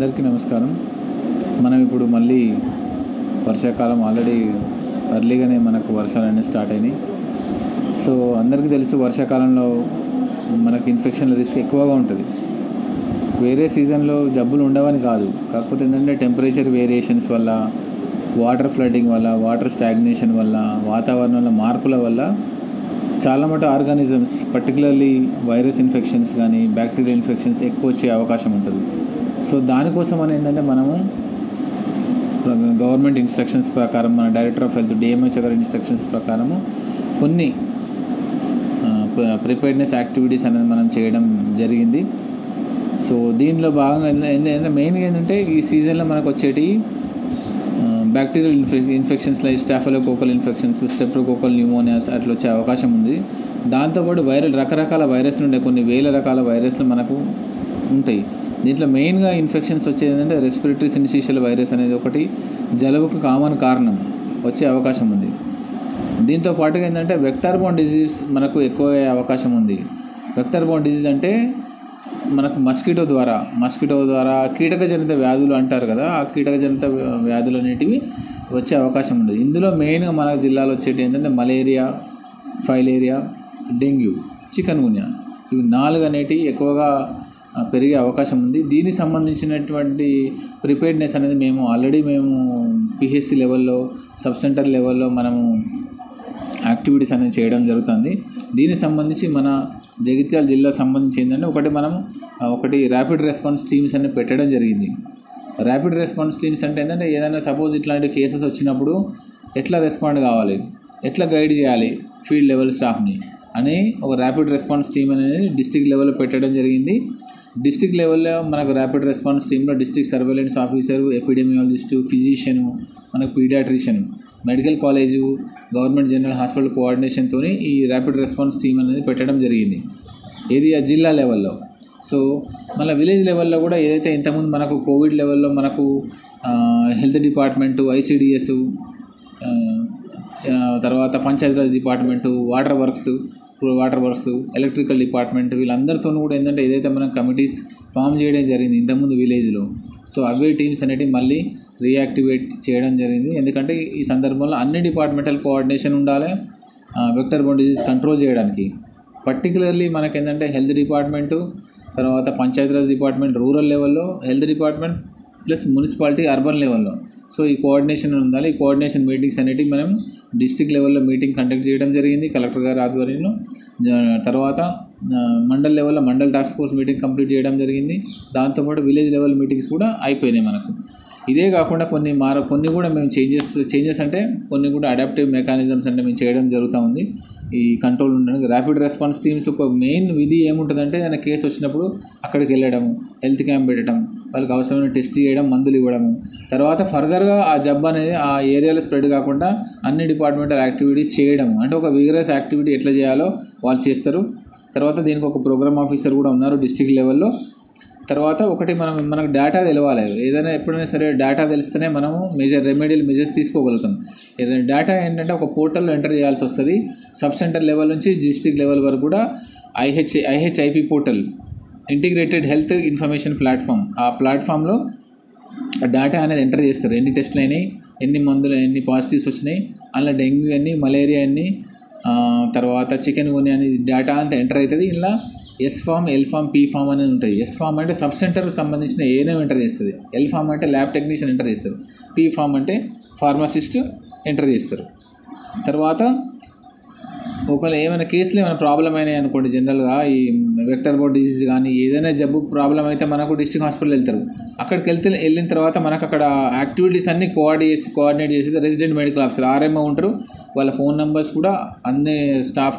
అందరికీ నమస్కారం. మనం ఇప్పుడు మళ్ళీ వర్షాకాలం ఆల్రెడీ ఎర్లీగానే మనకు వర్షాలన్నీ స్టార్ట్ అయినాయి. సో అందరికీ తెలుసు వర్షాకాలంలో మనకి ఇన్ఫెక్షన్ల రిస్క్ ఎక్కువగా ఉంటుంది. వేరే సీజన్లో జబ్బులు ఉండవని కాదు, కాకపోతే ఏంటంటే టెంపరేచర్ వేరియేషన్స్ వల్ల, వాటర్ ఫ్లడ్డింగ్ వల్ల, వాటర్ స్టాగ్నేషన్ వల్ల, వాతావరణంలో మార్పుల వల్ల చాలా మటు ఆర్గానిజమ్స్ పర్టికులర్లీ వైరస్ ఇన్ఫెక్షన్స్ కానీ బ్యాక్టీరియల్ ఇన్ఫెక్షన్స్ ఎక్కువ వచ్చే అవకాశం ఉంటుంది. సో దానికోసం అని ఏంటంటే మనము గవర్నమెంట్ ఇన్స్ట్రక్షన్స్ ప్రకారం, మన డైరెక్టర్ ఆఫ్ హెల్త్ డిఎంహెచ్ఓ గారి ఇన్స్ట్రక్షన్స్ ప్రకారము కొన్ని ప్రిపేర్డ్నెస్ యాక్టివిటీస్ అనేది మనం చేయడం జరిగింది. సో దీనిలో భాగంగా ఏంటంటే మెయిన్గా ఏంటంటే ఈ సీజన్లో మనకు వచ్చేటి bacterial infections like staphylococcal infections, streptococcal pneumonias అట్లా వచ్చే అవకాశం ఉంది. దాంతోపాటు రకరకాల వైరస్లు ఉండే కొన్ని వేల రకాల వైరస్లు మనకు ఉంటాయి. దీంట్లో మెయిన్గా ఇన్ఫెక్షన్స్ వచ్చేది ఏంటంటే రెస్పిరేటరీ సిన్సిషియల్ వైరస్ అనేది ఒకటి జలుబుకు కామన్ కారణం వచ్చే అవకాశం ఉంది. దీంతో పాటుగా ఏంటంటే వెక్టర్ బోర్న్ డిజీజ్ మనకు ఎక్కువ అవకాశం ఉంది. వెక్టర్ బోర్న్ డిజీజ్ అంటే మనకు మస్కిటో ద్వారా కీటకజనిత వ్యాధులు అంటారు కదా, ఆ కీటకజనిత వ్యాధులు అనేటివి వచ్చే అవకాశం ఉంది. ఇందులో మెయిన్గా మన జిల్లాలో వచ్చేటి ఏంటంటే మలేరియా, ఫైలేరియా, డెంగ్యూ, చికెన్ గున్యా, ఇవి 4 అనేటివి ఎక్కువగా పెరిగే అవకాశం ఉంది. దీనికి సంబంధించినటువంటి ప్రిపేర్డ్నెస్ అనేది మేము ఆల్రెడీ పిహెచ్సి లెవెల్లో, సబ్ సెంటర్ లెవెల్లో మనము యాక్టివిటీస్ అనేది చేయడం జరుగుతుంది. దీనికి సంబంధించి మన జగిత్యాల జిల్లా సంబంధించి ఏంటంటే ఒకటి ర్యాపిడ్ రెస్పాన్స్ టీమ్స్ అనేది పెట్టడం జరిగింది. ర్యాపిడ్ రెస్పాన్స్ టీమ్స్ అంటే ఏంటంటే ఏదైనా సపోజ్ ఇట్లాంటి కేసెస్ వచ్చినప్పుడు ఎట్లా రెస్పాండ్ కావాలి, ఎట్లా గైడ్ చేయాలి ఫీల్డ్ లెవెల్ స్టాఫ్ని అని ఒక ర్యాపిడ్ రెస్పాన్స్ టీమ్ అనేది డిస్ట్రిక్ట్ లెవెల్లో పెట్టడం జరిగింది. డిస్ట్రిక్ట్ లెవెల్లో మనకు ర్యాపిడ్ రెస్పాన్స్ టీంలో district surveillance officer, epidemiologist, physician, మనకు pediatrician, medical college, government general hospital కోఆర్డినేషన్తో ఈ ర్యాపిడ్ రెస్పాన్స్ టీమ్ అనేది పెట్టడం జరిగింది. ఇది ఆ జిల్లా లెవెల్లో. సో మళ్ళీ విలేజ్ లెవెల్లో కూడా ఏదైతే ఇంతకుముందు మనకు కోవిడ్ లెవెల్లో మనకు హెల్త్ డిపార్ట్మెంటు, ఐసిడిఎస్, తర్వాత Panchayati Raj department, water works, electrical department, వీళ్ళందరితో కూడా ఏంటంటే ఏదైతే మనం కమిటీస్ ఫామ్ చేయడం జరిగింది ఇంతకుముందు విలేజ్లో, సో అవే టీమ్స్ అనేటివి మళ్ళీ రీయాక్టివేట్ చేయడం జరిగింది. ఎందుకంటే ఈ సందర్భంలో అన్ని డిపార్ట్మెంటల్ కోఆర్డినేషన్ ఉండాలి వెక్టర్ బోర్న్ డిజీజ్ కంట్రోల్ చేయడానికి. పర్టికులర్లీ మనకి ఏంటంటే హెల్త్ డిపార్ట్మెంటు, తర్వాత పంచాయతీరాజ్ డిపార్ట్మెంట్ రూరల్ లెవెల్లో, health department plus municipality urban లెవెల్లో. సో ఈ కోఆర్డినేషన్ ఉండాలి. ఈ కోఆర్డినేషన్ మీటింగ్స్ అనేటివి మనం డిస్ట్రిక్ట్ లెవెల్లో మీటింగ్ కండక్ట్ చేయడం జరిగింది కలెక్టర్ గారి ఆధ్వర్యంలో. తర్వాత మండల్ లెవెల్లో mandal task force meeting complete చేయడం జరిగింది. దాంతోపాటు విలేజ్ లెవెల్ మీటింగ్స్ కూడా అయిపోయినాయి మనకు. ఇదే కాకుండా కొన్ని కూడా మేము చేంజెస్ అంటే కొన్ని కూడా అడాప్టివ్ మెకానిజమ్స్ అంటే మేము చేయడం జరుగుతూ ఉంది ఈ కంట్రోల్ ఉండడానికి. ర్యాపిడ్ రెస్పాన్స్ టీమ్స్ ఒక మెయిన్ విధి ఏముంటుందంటే ఏదైనా కేసు వచ్చినప్పుడు అక్కడికి వెళ్ళడము, హెల్త్ క్యాంప్ పెట్టడం, వాళ్ళకి అవసరమైన టెస్ట్ చేయడం, మందులు ఇవ్వడము, తర్వాత ఫర్దర్గా ఆ జబ్బు అనేది ఆ ఏరియాలో స్ప్రెడ్ కాకుండా అన్ని డిపార్ట్మెంటల్ యాక్టివిటీస్ చేయడము. అంటే ఒక విగరస్ యాక్టివిటీ ఎట్లా చేయాలో వాళ్ళు చేస్తారు. తర్వాత దీనికి ఒక ప్రోగ్రామ్ ఆఫీసర్ కూడా ఉన్నారు డిస్ట్రిక్ట్ లెవెల్లో. తర్వాత మనకు డేటా తెలవాలి. ఏదైనా ఎప్పుడైనా సరే డేటా తెలిస్తేనే మనము రెమెడియల్ మెజర్స్ తీసుకోగలుగుతాం. ఏదైనా డేటా ఏంటంటే ఒక పోర్టల్లో ఎంటర్ చేయాల్సి వస్తుంది. సబ్ సెంటర్ లెవెల్ నుంచి డిస్ట్రిక్ట్ లెవెల్ వరకు కూడా ఐహెచ్ఐపి portal, integrated health information platform, ఆ ప్లాట్ఫామ్లో డేటా అనేది ఎంటర్ చేస్తారు. ఎన్ని టెస్టులు అయినాయి, ఎన్ని మందులు, ఎన్ని పాజిటివ్స్ వచ్చినాయి, అందులో డెంగ్యూ ఎన్ని, మలేరియా ఎన్ని, తర్వాత చికెన్ గున్యా అని డేటా అంతా ఎంటర్ అవుతుంది. ఇలా S form, L form, P form అనేది ఉంటాయి. ఎస్ ఫామ్ అంటే సబ్ సెంటర్కి సంబంధించిన ఏఎన్ఎం ఎంటర్ చేస్తుంది. ఎల్ ఫామ్ అంటే ల్యాబ్ టెక్నీషియన్ ఎంటర్ చేస్తారు. పీ ఫామ్ అంటే ఫార్మసిస్ట్ ఎంటర్ చేస్తారు. తర్వాత ఒకవేళ ఏమైనా కేసులు ఏమైనా ప్రాబ్లం అయినాయి అనుకోండి, జనరల్గా ఈ వెక్టర్ బోర్న్ డిజీజ్ కానీ ఏదైనా జబ్బు ప్రాబ్లం అయితే మనకు డిస్ట్రిక్ట్ హాస్పిటల్ వెళ్తారు. అక్కడికి వెళ్ళిన తర్వాత మనకు అక్కడ యాక్టివిటీస్ అన్నీ కోఆర్డినేట్ చేసేది రెసిడెంట్ మెడికల్ ఆఫీసర్, ఆర్ఎంఓ ఉంటారు. వాళ్ళ ఫోన్ నెంబర్స్ కూడా అన్ని స్టాఫ్